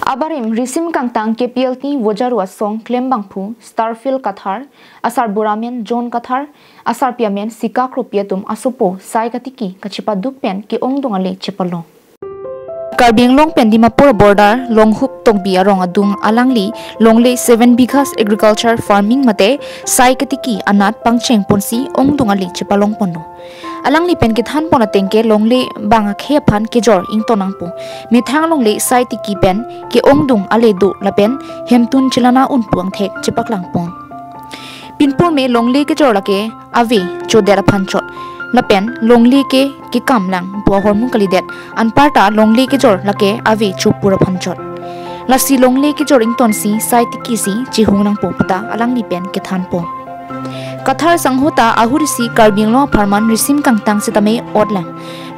Abarim risim kangtang KPLT Wojarua song Klem Bangpu Starfil Kathar Asar Buramen John Kathar Asar Piamen Sika Kropiatum Asupo Sai Katiki Kachipaduk Pen ke-ong dungale chepalong Karbing long pen Dimapur border long hoop tong biarong adung alangli longle 7 bighas agriculture farming mate Sai Katiki anat pangcheng ponsi ong dungale chepalong pono Alangli pen kithan pona tengke longle banga khe phan ke jor ing tonangpu mithang longle sai tiki pen ke ongdung ale du lapen hemtun chilana unpuang thek chipaklang pon pinpur me longle ke jor lake ave chodera phanchot lapen longle ke kamlang po hormu kalidet anparta longle ke jor lake ave chupura phanchot lasi longle ke jor ing tonsi sai tiki si chihungnang poputa alangli pen kithan pon Kathar sanghota ahurisi karbinglo farman risim kangtang sitame odlang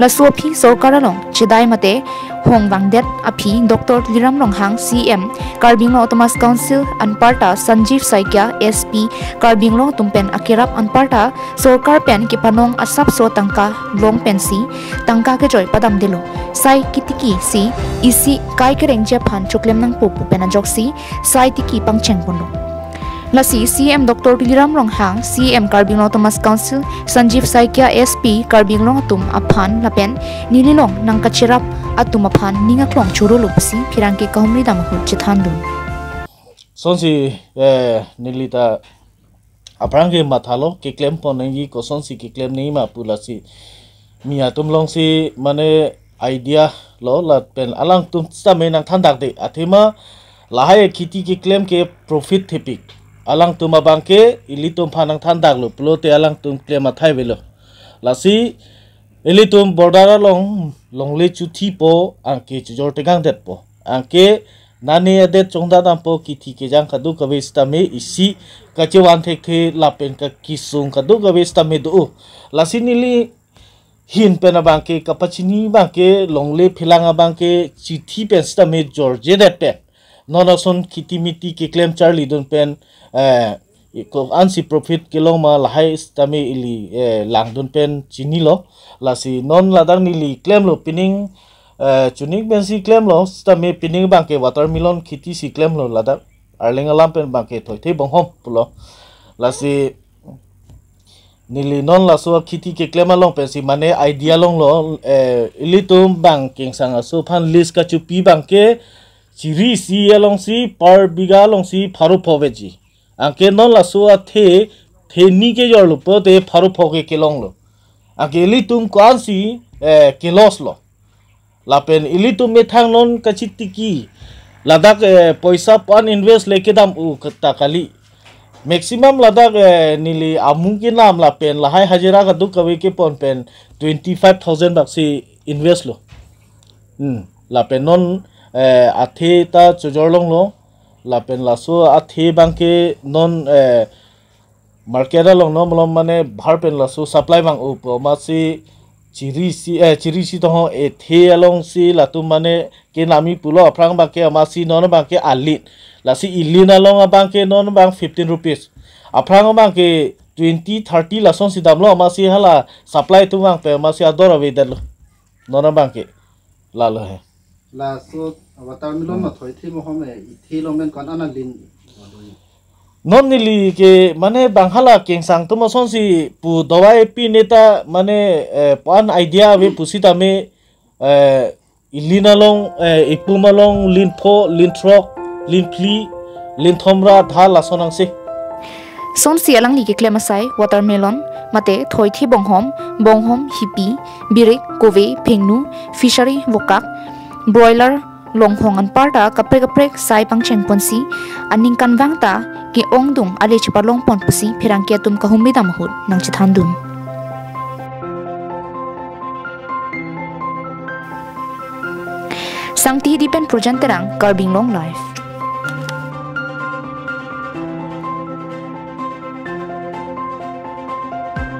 la sopi sorkaralong chidai mate hongbangdet aphi Dr. Liram Longhang CM karbinglo Thomas Council anparta Sanjeev Saikya SP karbinglo tumpen akirap anparta sorkar pen kipanong asap so tangka long pensi tangka ke joy padam dilo sai kitiki si isi kai kereng je phan chuklem nang popu penajoksi sai tiki pangcheng bono Lasi CM Dr. Liram Longhang CM Karbinglo Thomas Council Sanjeev Saikya SP Karbinglo atum aphan lapen nililong nang kachirap atum aphan ningaklong churulu pasi phirangke kahumri damahul chithandum sonsi nilita aprangke mathalo ke claim ponengi ko sonsi ke claim nei ma pulasi mi atum long si mane idea lo la pen alang tum stame nang thandak de athema lahai khiti ke claim ke profit thepik alang tuma bangke ilitum phanang thandak lo plote alang tum claim athai velo lasi ilitum bordara longle chuthi po angke chujor tegang det po angke nani ade chongda dam po kithi ke jang khadu kabe stame isi kachewan thekhe lapen ka kisung khadu kabe stame do lasi nili hin pena bangke kapachini bangke longle philanga bangke chithi pen stame jorje det pen nonason kitimiti ke claim charlie don pen ko ansi profit kilong ma lahai stame ili lang don pen chini lo lasi non ladang nili claim lo pining chunik ben si claim lo stame pining bangke watermelon khiti si claim lo ladang arling alam pen bangke thoithei bonghom pulo lasi nili non laso khiti ke claim along pen si mane idea long lo ilitum bangking sanga so phan list ka chupi bangke chiri si along si par biga long si pharu phoveji angke non la so the ni ke jor lo pote pharu phoge ke long lo angke ilitum kwan si kilos lo lapen ilitum methang non kachitiki ladak poisa pan invest leke dam u kata kali maximum ladak nili amung ke nam lapen lahai hajira ka du kawe ke pon pen 25000 bak si invest lo lapen non athe ta chujorlong lo lapen laso athe bangke non market long no molom mane bharpen laso supply bang upo masi chiri si to ethe along si latu mane ke nami pulo aprang bangke masi non bangke alit lasi ilina long bangke non bang 15 rupees aprang bangke 20 30 lason si damlo masi hala supply tu bang pe masi ador ave dalo non bangke lalo he la so watermelon ma thoi thi mo home ithi lomen kon ana lin non nili ke mane banghala kengsang to mo sonsi pu dawai pi neta mane pan idea we pusita me ilina long ipumalong linpho lintrok linpli linthomra dhala sonang se Sonsi alangli ke klemasai watermelon mate thoi thi bonghom hipi birik kove phengnu fishery vokak broiler longhongan parta kaprek sai pangcheng ponsi aning kanwangta ke ongdung ale chepalong pon pusi phirangkia tum kahumbi damhut nang chithandum sangti dipen projanterang karbing long life